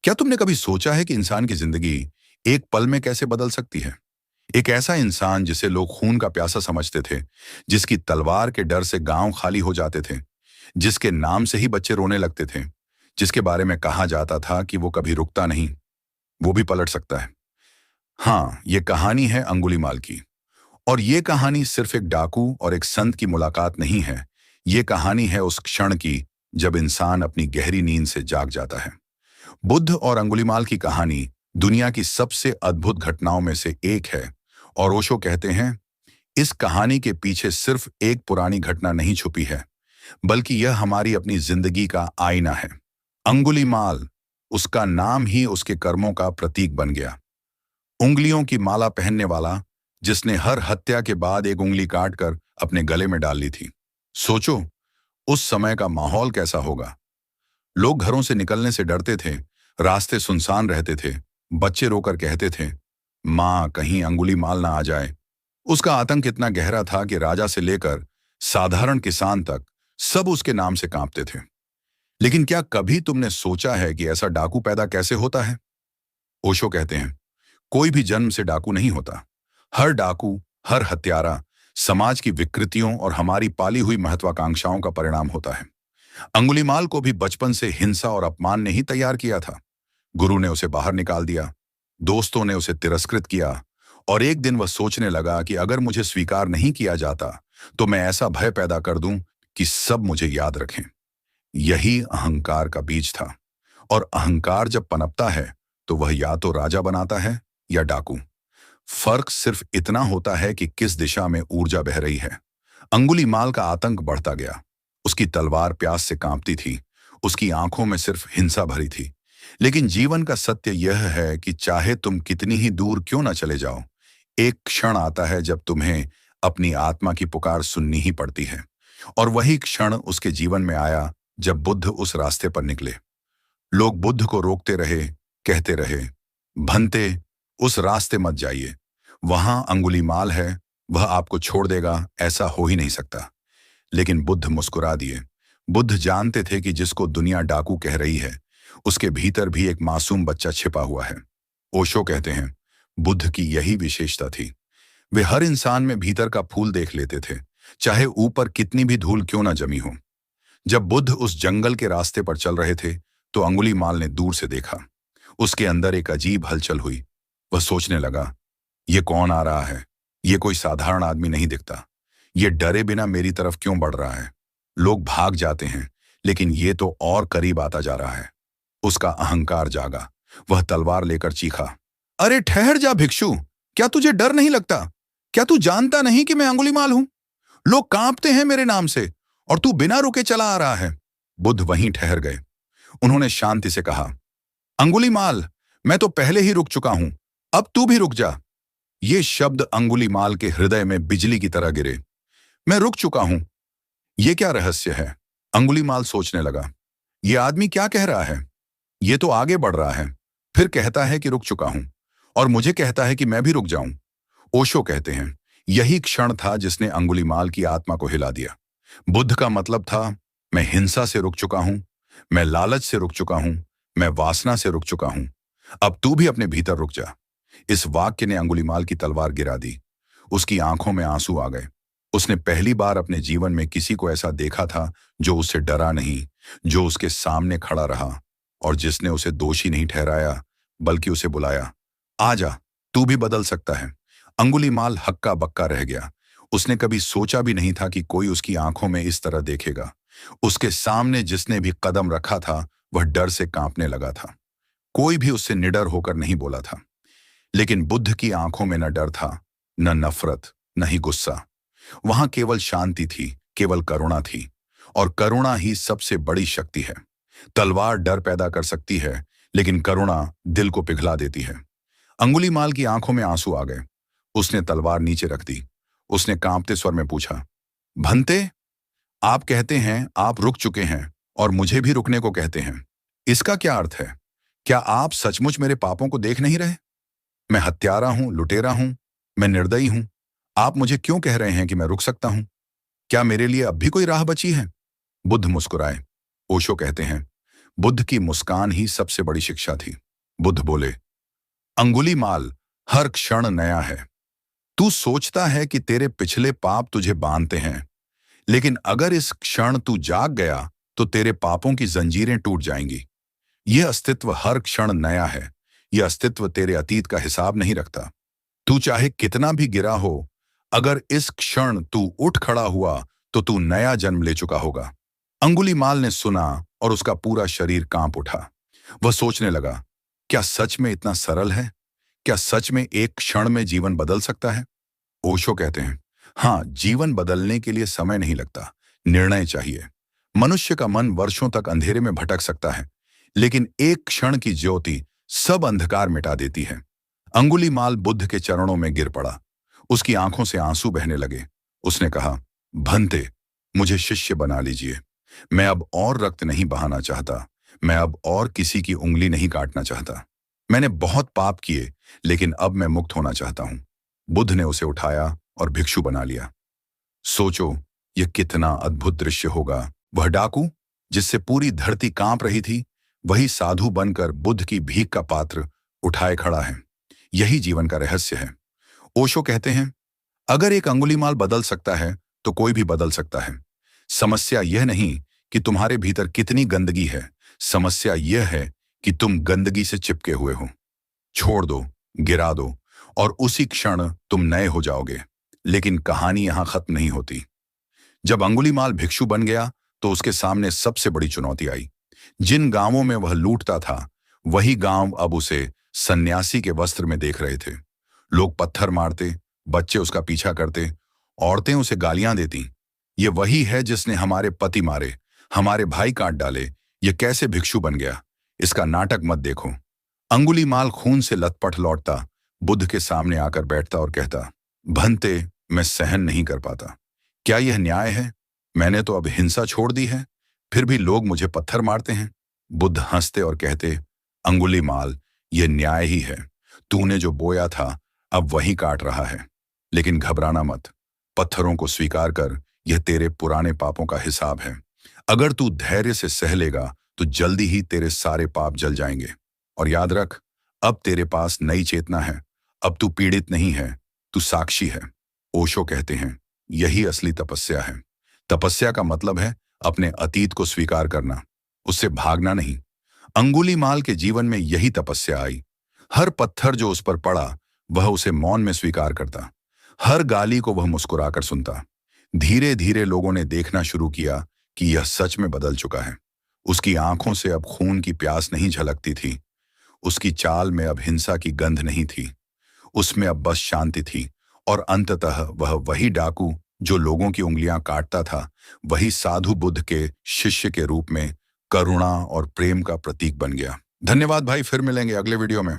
क्या तुमने कभी सोचा है कि इंसान की जिंदगी एक पल में कैसे बदल सकती है? एक ऐसा इंसान जिसे लोग खून का प्यासा समझते थे, जिसकी तलवार के डर से गांव खाली हो जाते थे, जिसके नाम से ही बच्चे रोने लगते थे, जिसके बारे में कहा जाता था कि वो कभी रुकता नहीं, वो भी पलट सकता है। हाँ, ये कहानी है अंगुलीमाल की। और ये कहानी सिर्फ एक डाकू और एक संत की मुलाकात नहीं है। ये कहानी है उस क्षण की जब इंसान अपनी गहरी नींद से जाग जाता है। बुद्ध और अंगुलीमाल की कहानी दुनिया की सबसे अद्भुत घटनाओं में से एक है। और ओशो कहते हैं, इस कहानी के पीछे सिर्फ एक पुरानी घटना नहीं छुपी है, बल्कि यह हमारी अपनी जिंदगी का आईना है। अंगुलीमाल, उसका नाम ही उसके कर्मों का प्रतीक बन गया। उंगलियों की माला पहनने वाला, जिसने हर हत्या के बाद एक उंगली काटकर अपने गले में डाल ली थी। सोचो, उस समय का माहौल कैसा होगा। लोग घरों से निकलने से डरते थे, रास्ते सुनसान रहते थे, बच्चे रोकर कहते थे, मां कहीं अंगुलीमाल ना आ जाए। उसका आतंक इतना गहरा था कि राजा से लेकर साधारण किसान तक सब उसके नाम से कांपते थे। लेकिन क्या कभी तुमने सोचा है कि ऐसा डाकू पैदा कैसे होता है? ओशो कहते हैं, कोई भी जन्म से डाकू नहीं होता। हर डाकू, हर हत्यारा समाज की विकृतियों और हमारी पाली हुई महत्वाकांक्षाओं का परिणाम होता है। अंगुलीमाल को भी बचपन से हिंसा और अपमान ने ही तैयार किया था। गुरु ने उसे बाहर निकाल दिया, दोस्तों ने उसे तिरस्कृत किया, और एक दिन वह सोचने लगा कि अगर मुझे स्वीकार नहीं किया जाता तो मैं ऐसा भय पैदा कर दूं कि सब मुझे याद रखें। यही अहंकार का बीज था। और अहंकार जब पनपता है तो वह या तो राजा बनाता है या डाकू। फर्क सिर्फ इतना होता है कि किस दिशा में ऊर्जा बह रही है। अंगुलीमाल का आतंक बढ़ता गया। उसकी तलवार प्यास से कांपती थी, उसकी आंखों में सिर्फ हिंसा भरी थी। लेकिन जीवन का सत्य यह है कि चाहे तुम कितनी ही दूर क्यों ना चले जाओ, एक क्षण आता है जब तुम्हें अपनी आत्मा की पुकार सुननी ही पड़ती है। और वही क्षण उसके जीवन में आया जब बुद्ध उस रास्ते पर निकले। लोग बुद्ध को रोकते रहे, कहते रहे, भंते, उस रास्ते मत जाइए, वहां अंगुलीमाल है, वह आपको छोड़ देगा, ऐसा हो ही नहीं सकता। लेकिन बुद्ध मुस्कुरा दिए। बुद्ध जानते थे कि जिसको दुनिया डाकू कह रही है, उसके भीतर भी एक मासूम बच्चा छिपा हुआ है। ओशो कहते हैं, बुद्ध की यही विशेषता थी। वे हर इंसान में भीतर का फूल देख लेते थे, चाहे ऊपर कितनी भी धूल क्यों ना जमी हो। जब बुद्ध उस जंगल के रास्ते पर चल रहे थे तो अंगुलीमाल ने दूर से देखा। उसके अंदर एक अजीब हलचल हुई। वह सोचने लगा, ये कौन आ रहा है? ये कोई साधारण आदमी नहीं दिखता। ये डरे बिना मेरी तरफ क्यों बढ़ रहा है? लोग भाग जाते हैं, लेकिन ये तो और करीब आता जा रहा है। उसका अहंकार जागा। वह तलवार लेकर चीखा, अरे ठहर जा भिक्षु, क्या तुझे डर नहीं लगता? क्या तू जानता नहीं कि मैं अंगुलीमाल हूं? लोग कांपते हैं मेरे नाम से, और तू बिना रुके चला आ रहा है। बुद्ध वहीं ठहर गए। उन्होंने शांति से कहा, अंगुलीमाल, मैं तो पहले ही रुक चुका हूं, अब तू भी रुक जा। ये शब्द अंगुलीमाल के हृदय में बिजली की तरह गिरे। मैं रुक चुका हूं, ये क्या रहस्य है? अंगुलीमाल सोचने लगा, ये आदमी क्या कह रहा है? ये तो आगे बढ़ रहा है, फिर कहता है कि रुक चुका हूं, और मुझे कहता है कि मैं भी रुक जाऊं। ओशो कहते हैं, यही क्षण था जिसने अंगुलीमाल की आत्मा को हिला दिया। बुद्ध का मतलब था, मैं हिंसा से रुक चुका हूं, मैं लालच से रुक चुका हूं, मैं वासना से रुक चुका हूं, अब तू भी अपने भीतर रुक जा। इस वाक्य ने अंगुलीमाल की तलवार गिरा दी। उसकी आंखों में आंसू आ गए। उसने पहली बार अपने जीवन में किसी को ऐसा देखा था जो उससे डरा नहीं, जो उसके सामने खड़ा रहा, और जिसने उसे दोषी नहीं ठहराया, बल्कि उसे बुलाया, आजा, तू भी बदल सकता है। अंगुलीमाल हक्का बक्का रह गया। उसने कभी सोचा भी नहीं था कि कोई उसकी आंखों में इस तरह देखेगा। उसके सामने जिसने भी कदम रखा था वह डर से कांपने लगा था। कोई भी उससे निडर होकर नहीं बोला था। लेकिन बुद्ध की आंखों में न डर था, न नफरत, न ही गुस्सा। वहां केवल शांति थी, केवल करुणा थी। और करुणा ही सबसे बड़ी शक्ति है। तलवार डर पैदा कर सकती है, लेकिन करुणा दिल को पिघला देती है। अंगुलीमाल की आंखों में आंसू आ गए। उसने तलवार नीचे रख दी। उसने कांपते स्वर में पूछा, भंते, आप कहते हैं आप रुक चुके हैं और मुझे भी रुकने को कहते हैं। इसका क्या अर्थ है? क्या आप सचमुच मेरे पापों को देख नहीं रहे? मैं हत्यारा हूं, लुटेरा हूं, मैं निर्दयी हूं। आप मुझे क्यों कह रहे हैं कि मैं रुक सकता हूं? क्या मेरे लिए अब भी कोई राह बची है? बुद्ध मुस्कुराए। ओशो कहते हैं, बुद्ध की मुस्कान ही सबसे बड़ी शिक्षा थी। बुद्ध बोले, अंगुलीमाल, हर क्षण नया है। तू सोचता है कि तेरे पिछले पाप तुझे बांधते हैं, लेकिन अगर इस क्षण तू जाग गया तो तेरे पापों की जंजीरें टूट जाएंगी। यह अस्तित्व हर क्षण नया है। यह अस्तित्व तेरे अतीत का हिसाब नहीं रखता। तू चाहे कितना भी गिरा हो, अगर इस क्षण तू उठ खड़ा हुआ तो तू नया जन्म ले चुका होगा। अंगुलीमाल ने सुना और उसका पूरा शरीर कांप उठा। वह सोचने लगा, क्या सच में इतना सरल है? क्या सच में एक क्षण में जीवन बदल सकता है? ओशो कहते हैं, हाँ, जीवन बदलने के लिए समय नहीं लगता, निर्णय चाहिए। मनुष्य का मन वर्षों तक अंधेरे में भटक सकता है, लेकिन एक क्षण की ज्योति सब अंधकार मिटा देती है। अंगुलीमाल बुद्ध के चरणों में गिर पड़ा। उसकी आंखों से आंसू बहने लगे। उसने कहा, भंते, मुझे शिष्य बना लीजिए। मैं अब और रक्त नहीं बहाना चाहता। मैं अब और किसी की उंगली नहीं काटना चाहता। मैंने बहुत पाप किए, लेकिन अब मैं मुक्त होना चाहता हूं। बुद्ध ने उसे उठाया और भिक्षु बना लिया। सोचो, यह कितना अद्भुत दृश्य होगा। वह डाकू, जिससे पूरी धरती कांप रही थी, वही साधु बनकर बुद्ध की भीख का पात्र उठाए खड़ा है। यही जीवन का रहस्य है। ओशो कहते हैं, अगर एक अंगुलीमाल बदल सकता है तो कोई भी बदल सकता है। समस्या यह नहीं कि तुम्हारे भीतर कितनी गंदगी है, समस्या यह है कि तुम गंदगी से चिपके हुए हो। छोड़ दो, गिरा दो, और उसी क्षण तुम नए हो जाओगे। लेकिन कहानी यहां खत्म नहीं होती। जब अंगुलीमाल भिक्षु बन गया तो उसके सामने सबसे बड़ी चुनौती आई। जिन गांवों में वह लूटता था, वही गांव अब उसे सन्यासी के वस्त्र में देख रहे थे। लोग पत्थर मारते, बच्चे उसका पीछा करते, औरतें उसे गालियां देती। ये वही है जिसने हमारे पति मारे, हमारे भाई काट डाले। ये कैसे भिक्षु बन गया? इसका नाटक मत देखो। अंगुलीमाल खून से लथपथ लौटता, बुद्ध के सामने आकर बैठता और कहता, भंते, मैं सहन नहीं कर पाता। क्या यह न्याय है? मैंने तो अब हिंसा छोड़ दी है, फिर भी लोग मुझे पत्थर मारते हैं। बुद्ध हंसते और कहते, अंगुलीमाल, यह न्याय ही है। तूने जो बोया था अब वही काट रहा है। लेकिन घबराना मत, पत्थरों को स्वीकार कर। यह तेरे पुराने पापों का हिसाब है। अगर तू धैर्य से सह लेगा तो जल्दी ही तेरे सारे पाप जल जाएंगे। और याद रख, अब तेरे पास नई चेतना है। अब तू पीड़ित नहीं है, तू साक्षी है। ओशो कहते हैं, यही असली तपस्या है। तपस्या का मतलब है अपने अतीत को स्वीकार करना, उससे भागना नहीं। अंगुलीमाल के जीवन में यही तपस्या आई। हर पत्थर जो उस पर पड़ा, वह उसे मौन में स्वीकार करता। हर गाली को वह मुस्कुराकर सुनता। धीरे धीरे लोगों ने देखना शुरू किया कि यह सच में बदल चुका है। उसकी आंखों से अब खून की प्यास नहीं झलकती थी। उसकी चाल में अब हिंसा की गंध नहीं थी। उसमें अब बस शांति थी। और अंततः वह वही डाकू जो लोगों की उंगलियां काटता था, वही साधु बुद्ध के शिष्य के रूप में करुणा और प्रेम का प्रतीक बन गया। धन्यवाद भाई, फिर मिलेंगे अगले वीडियो में।